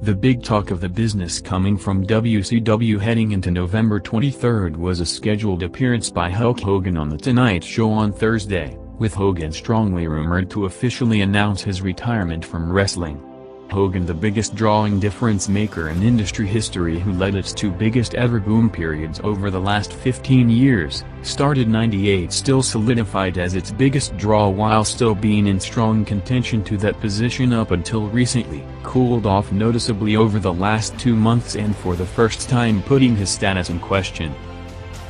The big talk of the business coming from WCW heading into November 23 was a scheduled appearance by Hulk Hogan on The Tonight Show on Thursday, with Hogan strongly rumored to officially announce his retirement from wrestling. Hogan, the biggest drawing difference maker in industry history who led its two biggest ever boom periods over the last 15 years, started '98 still solidified as its biggest draw while still being in strong contention to that position up until recently, cooled off noticeably over the last 2 months and for the first time putting his status in question.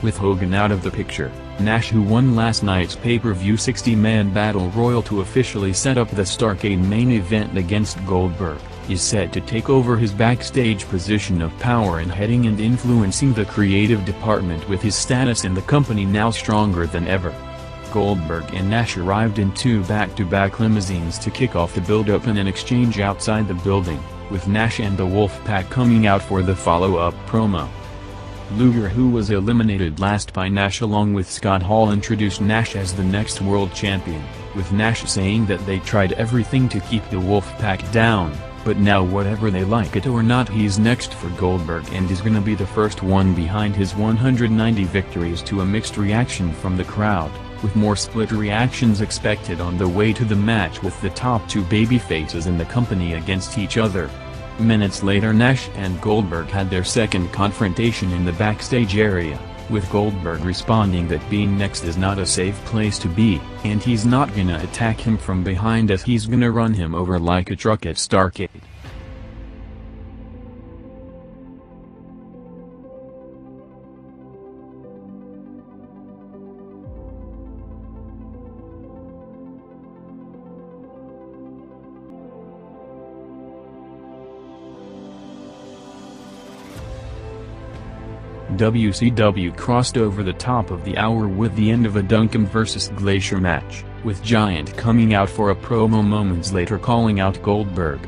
With Hogan out of the picture, Nash, who won last night's pay-per-view 60-man battle royal to officially set up the Starrcade main event against Goldberg, is set to take over his backstage position of power in heading and influencing the creative department with his status in the company now stronger than ever. Goldberg and Nash arrived in two back-to-back limousines to kick off the build-up in an exchange outside the building, with Nash and the Wolfpack coming out for the follow-up promo. Luger, who was eliminated last by Nash along with Scott Hall, introduced Nash as the next world champion, with Nash saying that they tried everything to keep the Wolfpack down, but now whatever they like it or not, he's next for Goldberg and is gonna be the first one behind his 190 victories, to a mixed reaction from the crowd, with more split reactions expected on the way to the match with the top two babyfaces in the company against each other. Minutes later, Nash and Goldberg had their second confrontation in the backstage area, with Goldberg responding that being next is not a safe place to be, and he's not gonna attack him from behind as he's gonna run him over like a truck at Starrcade. WCW crossed over the top of the hour with the end of a Duncan vs. Glacier match, with Giant coming out for a promo moments later calling out Goldberg.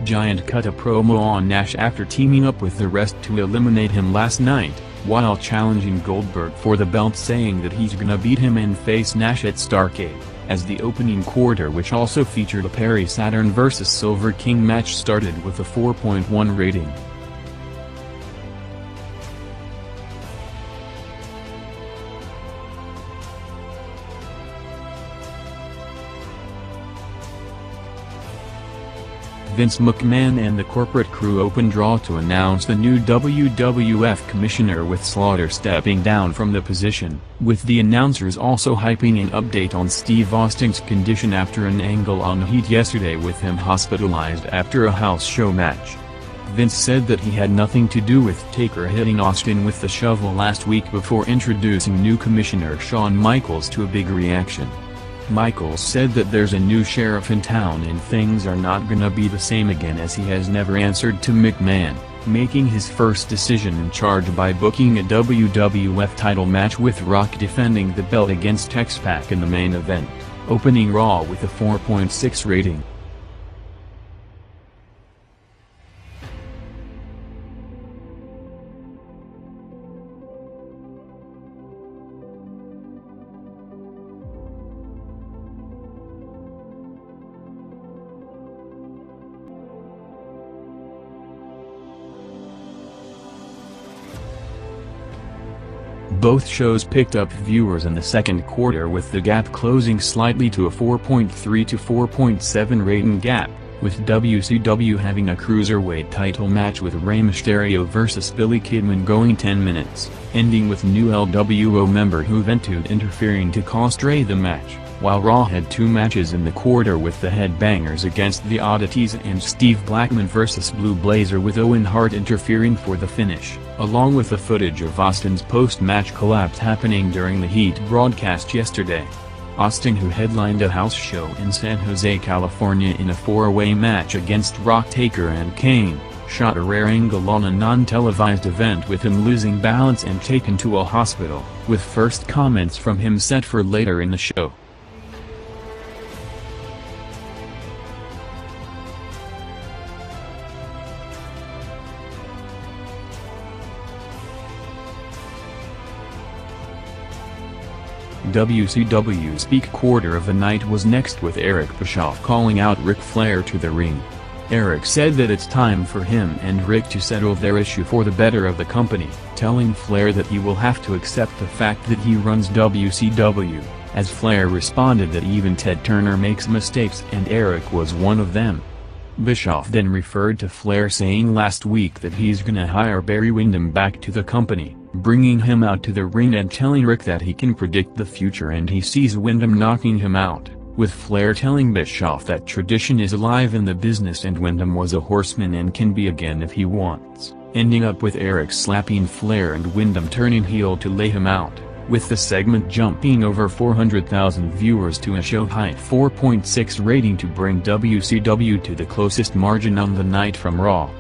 Giant cut a promo on Nash after teaming up with the rest to eliminate him last night, while challenging Goldberg for the belt, saying that he's gonna beat him and face Nash at Starrcade, as the opening quarter, which also featured a Perry Saturn vs. Silver King match, started with a 4.1 rating. Vince McMahon and the corporate crew opened draw to announce the new WWF commissioner, with Slaughter stepping down from the position, with the announcers also hyping an update on Steve Austin's condition after an angle on Heat yesterday with him hospitalized after a house show match. Vince said that he had nothing to do with Taker hitting Austin with the shovel last week before introducing new commissioner Shawn Michaels to a big reaction. Michaels said that there's a new sheriff in town and things are not gonna be the same again, as he has never answered to McMahon, making his first decision in charge by booking a WWF title match with Rock defending the belt against X-Pac in the main event, opening Raw with a 4.6 rating. Both shows picked up viewers in the second quarter, with the gap closing slightly to a 4.3 to 4.7 rating gap, with WCW having a cruiserweight title match with Rey Mysterio vs. Billy Kidman going 10 minutes, ending with new LWO member Juventud interfering to cost Rey the match, while Raw had two matches in the quarter, with the HeadBangers against the Oddities and Steve Blackman vs. Blue Blazer, with Owen Hart interfering for the finish, along with the footage of Austin's post-match collapse happening during the Heat broadcast yesterday. Austin, who headlined a house show in San Jose, California in a four-way match against Rock, Taker and Kane, shot a rare angle on a non-televised event with him losing balance and taken to a hospital, with first comments from him set for later in the show. WCW's peak quarter of the night was next, with Eric Bischoff calling out Ric Flair to the ring. Eric said that it's time for him and Rick to settle their issue for the better of the company, telling Flair that he will have to accept the fact that he runs WCW, as Flair responded that even Ted Turner makes mistakes and Eric was one of them. Bischoff then referred to Flair saying last week that he's gonna hire Barry Windham back to the company, bringing him out to the ring and telling Rick that he can predict the future and he sees Windham knocking him out, with Flair telling Bischoff that tradition is alive in the business and Windham was a horseman and can be again if he wants, ending up with Eric slapping Flair and Windham turning heel to lay him out, with the segment jumping over 400,000 viewers to a show-high 4.6 rating to bring WCW to the closest margin on the night from Raw.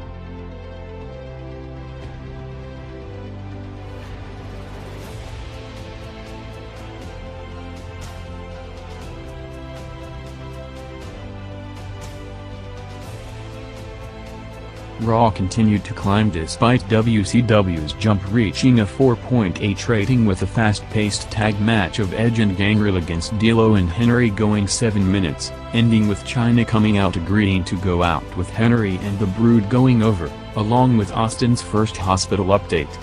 Raw continued to climb despite WCW's jump reaching a 4.8 rating with a fast-paced tag match of Edge and Gangrel against D'Lo and Henry going 7 minutes, ending with Chyna coming out agreeing to go out with Henry and the Brood going over, along with Austin's first hospital update.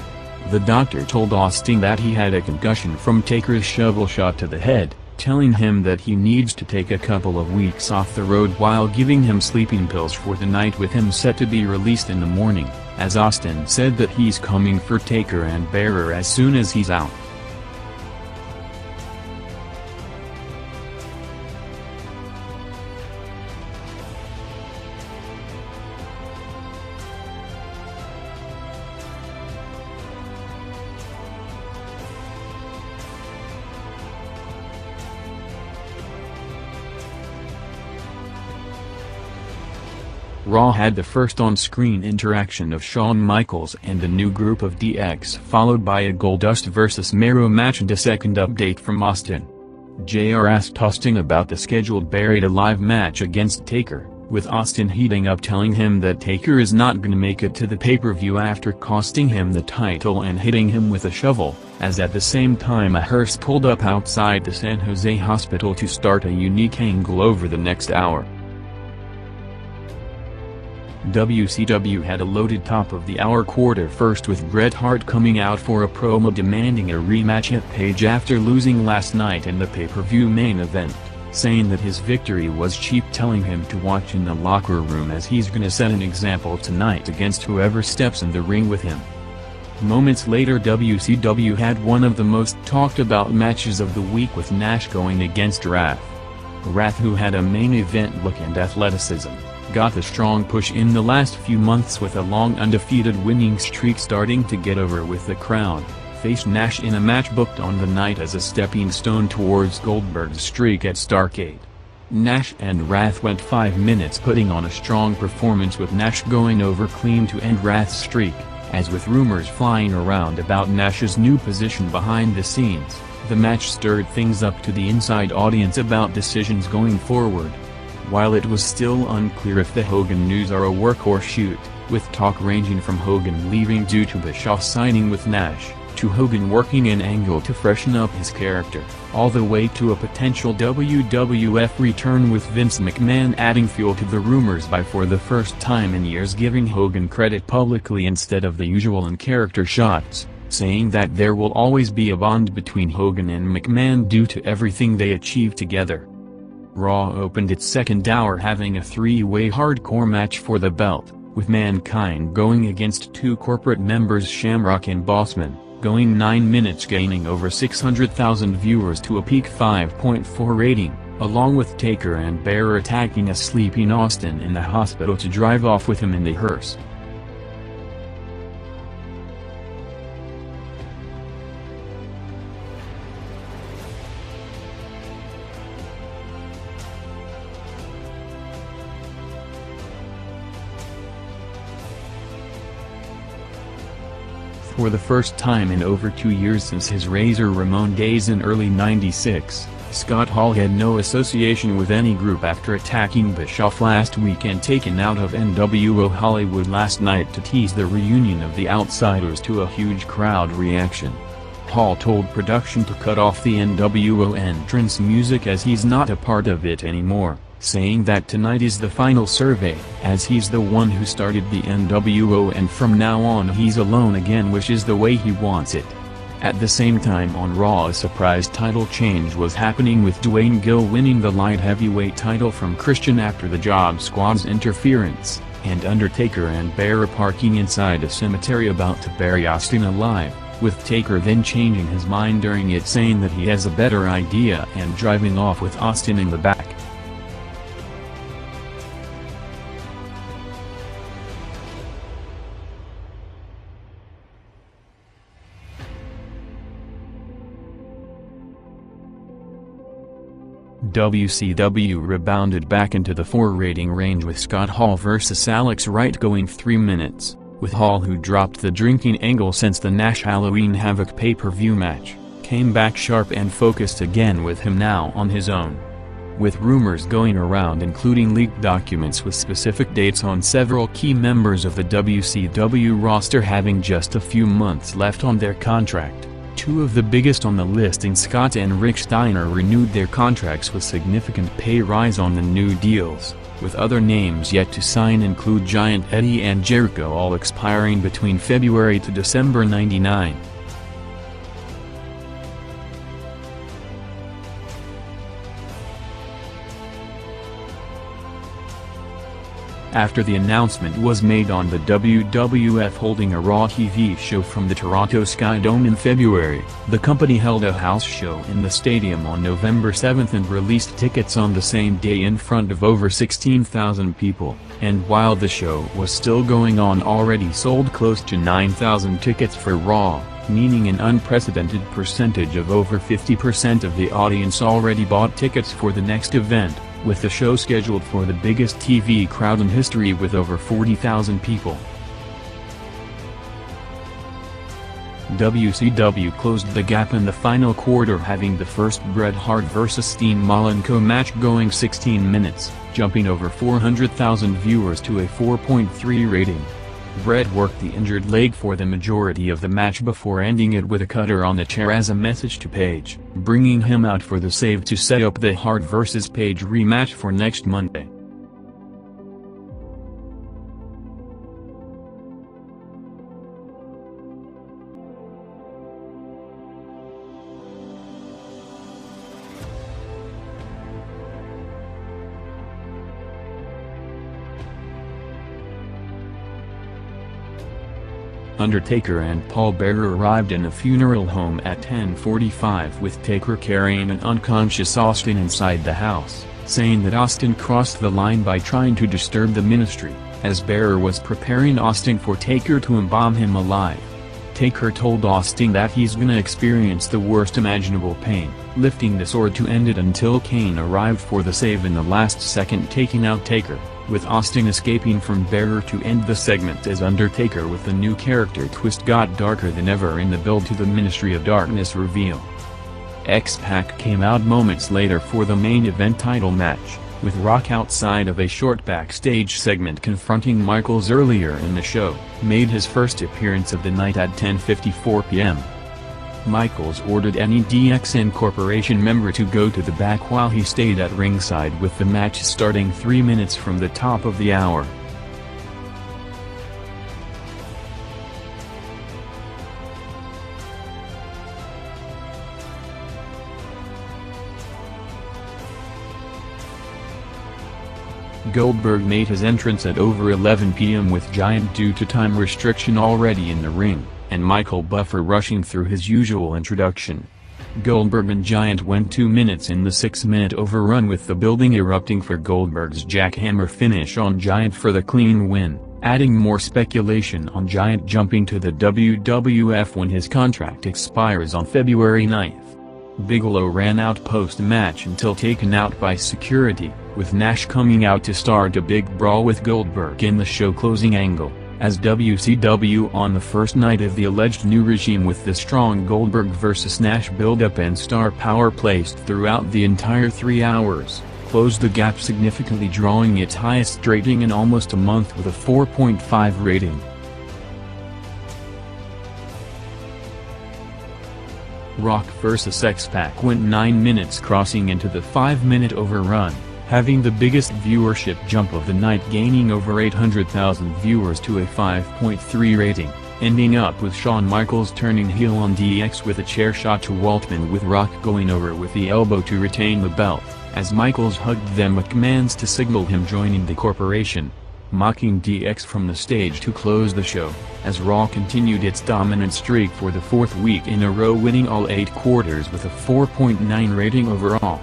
The doctor told Austin that he had a concussion from Taker's shovel shot to the head, telling him that he needs to take a couple of weeks off the road while giving him sleeping pills for the night with him set to be released in the morning, as Austin said that he's coming for Taker and Bearer as soon as he's out. Raw had the first on-screen interaction of Shawn Michaels and a new group of DX followed by a Goldust vs Mero match and a second update from Austin. JR asked Austin about the scheduled Buried Alive match against Taker, with Austin heating up telling him that Taker is not gonna make it to the pay-per-view after costing him the title and hitting him with a shovel, as at the same time a hearse pulled up outside the San Jose hospital to start a unique angle over the next hour. WCW had a loaded top-of-the-hour quarter first with Bret Hart coming out for a promo demanding a rematch at Page after losing last night in the pay-per-view main event, saying that his victory was cheap, telling him to watch in the locker room as he's gonna set an example tonight against whoever steps in the ring with him. Moments later WCW had one of the most talked about matches of the week with Nash going against Wrath. Wrath, who had a main event look and athleticism, got a strong push in the last few months with a long undefeated winning streak starting to get over with the crowd, faced Nash in a match booked on the night as a stepping stone towards Goldberg's streak at Starrcade. Nash and Wrath went 5 minutes putting on a strong performance with Nash going over clean to end Wrath's streak, as with rumors flying around about Nash's new position behind the scenes, the match stirred things up to the inside audience about decisions going forward. While it was still unclear if the Hogan news are a work or shoot, with talk ranging from Hogan leaving due to Bischoff signing with Nash, to Hogan working an angle to freshen up his character, all the way to a potential WWF return with Vince McMahon adding fuel to the rumors by for the first time in years giving Hogan credit publicly instead of the usual in-character shots, saying that there will always be a bond between Hogan and McMahon due to everything they achieved together. Raw opened its second hour having a three-way hardcore match for the belt, with Mankind going against two corporate members Shamrock and Bossman, going 9 minutes gaining over 600,000 viewers to a peak 5.4 rating, along with Taker and Bearer attacking a sleeping Austin in the hospital to drive off with him in the hearse. For the first time in over 2 years since his Razor Ramon days in early '96, Scott Hall had no association with any group after attacking Bischoff last week and taken out of NWO Hollywood last night to tease the reunion of the Outsiders to a huge crowd reaction. Hall told production to cut off the NWO entrance music as he's not a part of it anymore, saying that tonight is the final survey, as he's the one who started the NWO and from now on he's alone again, which is the way he wants it. At the same time on Raw, a surprise title change was happening, with Duane Gill winning the light heavyweight title from Christian after the Job Squad's interference, and Undertaker and Pallbearer parking inside a cemetery about to bury Austin alive, with Taker then changing his mind during it, saying that he has a better idea and driving off with Austin in the back. WCW rebounded back into the 4 rating range with Scott Hall vs Alex Wright going 3 minutes, with Hall, who dropped the drinking angle since the Nash Halloween Havoc pay-per-view match, came back sharp and focused again, with him now on his own. With rumors going around including leaked documents with specific dates on several key members of the WCW roster having just a few months left on their contract. 2 of the biggest on the list in Scott and Rick Steiner renewed their contracts with significant pay rise on the new deals, with other names yet to sign include Giant Eddie and Jericho, all expiring between February to December '99. After the announcement was made on the WWF holding a Raw TV show from the Toronto Skydome in February, the company held a house show in the stadium on November 7 and released tickets on the same day in front of over 16,000 people, and while the show was still going on already sold close to 9,000 tickets for Raw, meaning an unprecedented percentage of over 50% of the audience already bought tickets for the next event, with the show scheduled for the biggest TV crowd in history with over 40,000 people. WCW closed the gap in the final quarter, having the first Bret Hart vs Steen Malenco match going 16 minutes, jumping over 400,000 viewers to a 4.3 rating. Bret worked the injured leg for the majority of the match before ending it with a cutter on the chair as a message to Page, bringing him out for the save to set up the Hart vs Page rematch for next Monday. Undertaker and Pallbearer arrived in a funeral home at 10:45, with Taker carrying an unconscious Austin inside the house, saying that Austin crossed the line by trying to disturb the ministry, as Bearer was preparing Austin for Taker to embalm him alive. Taker told Austin that he's gonna experience the worst imaginable pain, lifting the sword to end it until Kane arrived for the save in the last second, taking out Taker, with Austin escaping from Bearer to end the segment as Undertaker with the new character twist got darker than ever in the build to the Ministry of Darkness reveal. X-Pac came out moments later for the main event title match, with Rock outside of a short backstage segment confronting Michaels earlier in the show, made his first appearance of the night at 10:54 p.m. Michaels ordered any DXN Corporation member to go to the back while he stayed at ringside, with the match starting 3 minutes from the top of the hour. Goldberg made his entrance at over 11 p.m. with Giant due to time restriction already in the ring, and Michael Buffer rushing through his usual introduction. Goldberg and Giant went 2 minutes in the 6-minute overrun, with the building erupting for Goldberg's jackhammer finish on Giant for the clean win, adding more speculation on Giant jumping to the WWF when his contract expires on February 9th. Bigelow ran out post-match until taken out by security, with Nash coming out to start a big brawl with Goldberg in the show closing angle, as WCW on the first night of the alleged new regime, with the strong Goldberg vs Nash build-up and star power placed throughout the entire 3 hours, closed the gap significantly, drawing its highest rating in almost a month with a 4.5 rating. Rock vs X-Pac went 9 minutes, crossing into the 5-minute overrun, having the biggest viewership jump of the night, gaining over 800,000 viewers to a 5.3 rating, ending up with Shawn Michaels turning heel on DX with a chair shot to Waltman, with Rock going over with the elbow to retain the belt, as Michaels hugged them with commands to signal him joining the corporation, mocking DX from the stage to close the show, as Raw continued its dominant streak for the 4th week in a row, winning all 8 quarters with a 4.9 rating overall.